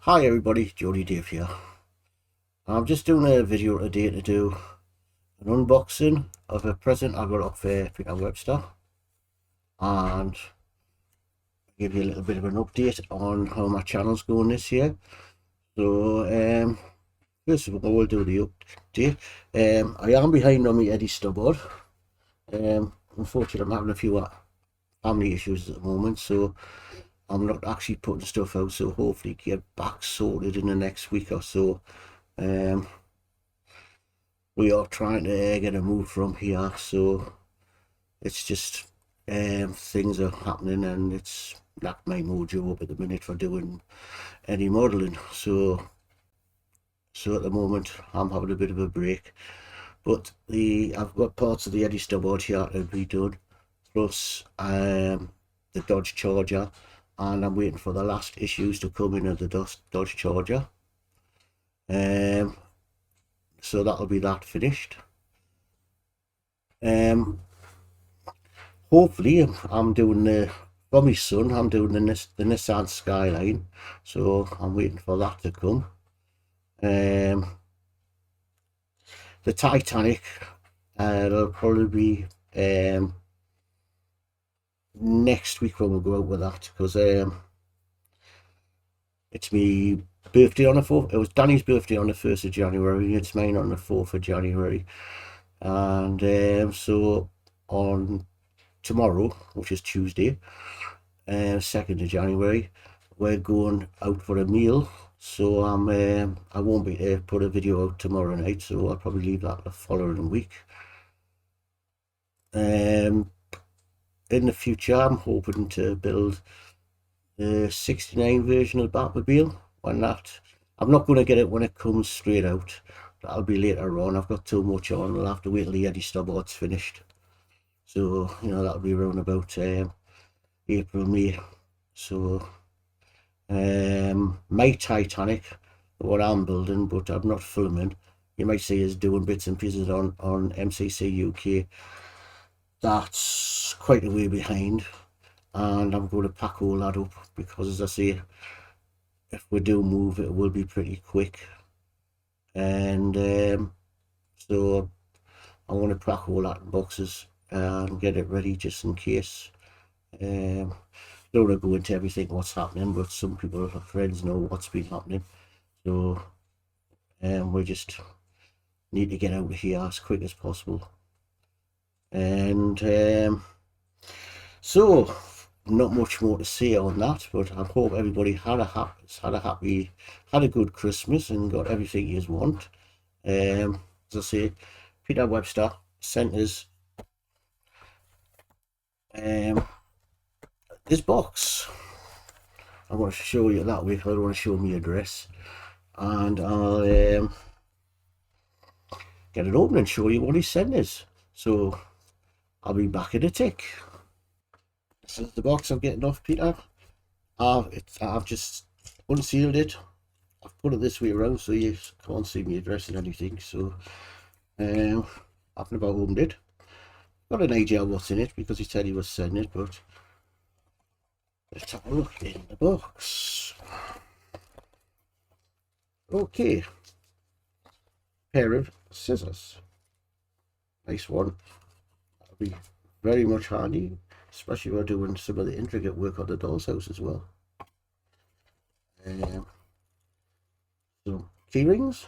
Hi everybody, Jody Dave here. I'm just doing a video today to do an unboxing of a present I got off Peter Webster and give you a little bit of an update on how my channel's going this year. So first of all, we'll do the update. I am behind on my Eddie Stubbard. Unfortunately I'm having a few family issues at the moment, so I'm not actually putting stuff out, so hopefully get back sorted in the next week or so. We are trying to get a move from here, so it's just things are happening, and it's knocked my mojo up at the minute for doing any modelling. So at the moment I'm having a bit of a break, but I've got parts of the Eddie Stubbard here to be done, plus the Dodge Charger, and I'm waiting for the last issues to come in of the Dodge Charger. So that'll be that finished. Hopefully I'm doing for my son, I'm doing the Nissan Skyline, so I'm waiting for that to come. The Titanic, it'll probably be next week when we'll go out with that, because it's me birthday on the 4th. It was Danny's birthday on the 1st of January, it's mine on the 4th of January, and so on tomorrow, which is Tuesday, 2nd of January, we're going out for a meal, so I won't be able to put a video out tomorrow night, so I'll probably leave that the following week. In the future I'm hoping to build the 69 version of Batmobile. When that, I'm not going to get it when it comes straight out, that'll be later on. I've got too much on, I'll have to wait till the Eddie Stubbard's finished, so you know that'll be around about April, May. So my Titanic, what I'm building, but I'm not filming, you might see us doing bits and pieces on MCC UK. That's quite a way behind, and I'm going to pack all that up, because as I say, if we do move, it will be pretty quick, and so I want to pack all that in boxes and get it ready just in case. Don't want to go into everything what's happening, but some people, friends, know what's been happening, so we just need to get out of here as quick as possible. And so not much more to say on that, but I hope everybody had a good Christmas and got everything you want. As I say, Peter Webster sent us this box. I want to show you that way, I don't want to show me address, and I'll get it open and show you what he sent us. So I'll be back in a tick. This is the box I'm getting off Peter. I've just unsealed it. I've put it this way around so you can't see me addressing anything. So I've never opened it. Got an idea what's in it because he said he was sending it, but let's have a look in the box. Okay, pair of scissors. Nice one. That'll be very much handy, especially when we're doing some of the intricate work on the doll's house as well. Some key rings.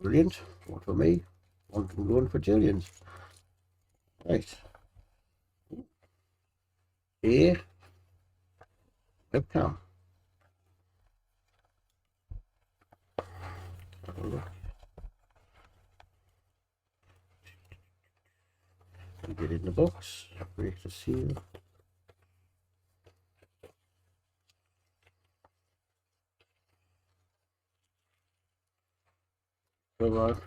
Brilliant. One for me, one going for Julian's. Right. Here, webcam. Have a look. Get it in the box. Break the seal. Come on.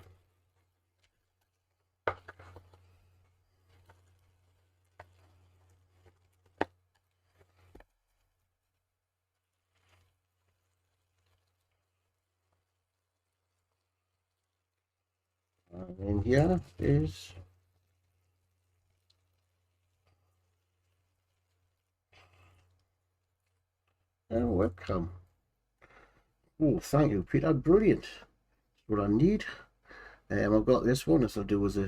And here is webcam. Oh, thank you, Peter. Brilliant. That's what I need. I've got this one. This will do as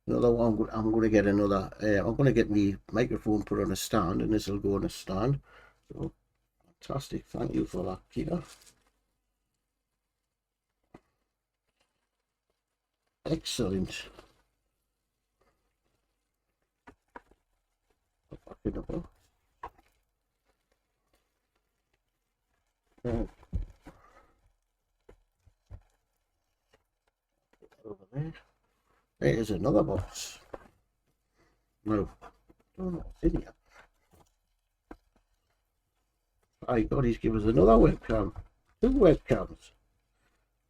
another one. I'm going to get another. I'm going to get my microphone put on a stand, and this will go on a stand. So fantastic. Thank you for that, Peter. Excellent. Over there. There's another box. No, don't know what's in here. My God, he's given us another webcam. 2 webcams.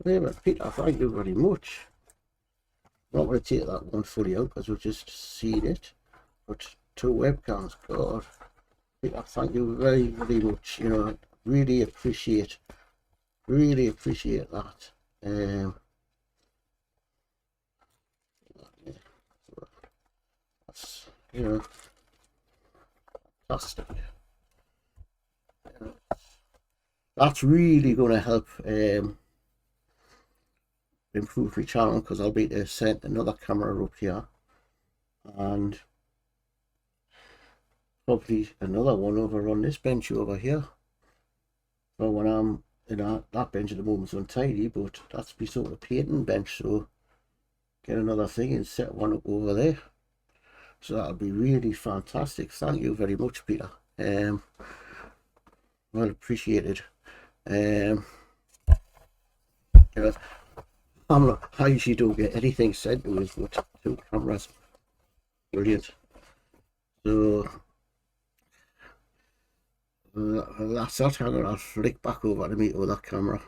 There, Peter, thank you very much. I'm not going to take that one fully out because we've just seen it. But 2 webcams, God. Peter, thank you very, very much. You know, I really appreciate that. That's, you know, fantastic. That's really going to help improve my channel, because I'll be to set another camera up here and probably another one over on this bench over here. Well, when I'm that bench at the moment's untidy, but that's my sort of painting bench, so get another thing and set one up over there. So that'll be really fantastic. Thank you very much, Peter. Well appreciated. You know, I usually don't get anything sent to us, but 2 cameras, brilliant. So that's that. I'm gonna flick back over to me with that camera.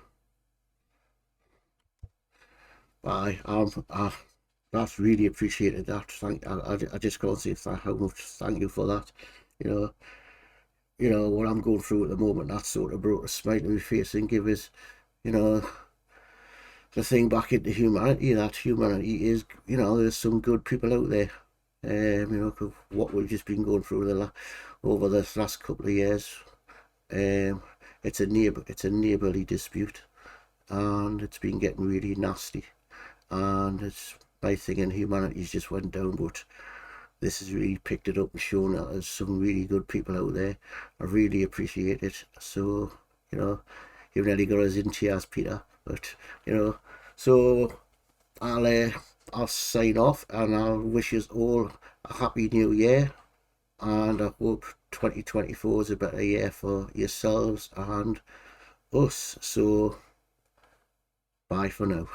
That's really appreciated. That I just can't say how much thank you for that. You know what I'm going through at the moment. That sort of brought a smile to my face and give us, you know, the thing back into humanity. That humanity is, you know, there's some good people out there. You know, what we've just been going through over this last couple of years. It's a neighbourly dispute, and it's been getting really nasty, and it's my thing, and humanity's just went down, but this has really picked it up and shown that there's some really good people out there. I really appreciate it. So, you know, you've nearly got us in tears, Peter, but, you know, so I'll sign off, and I'll wish you all a happy new year, and I hope 2024 is a better year for yourselves and us. So bye for now.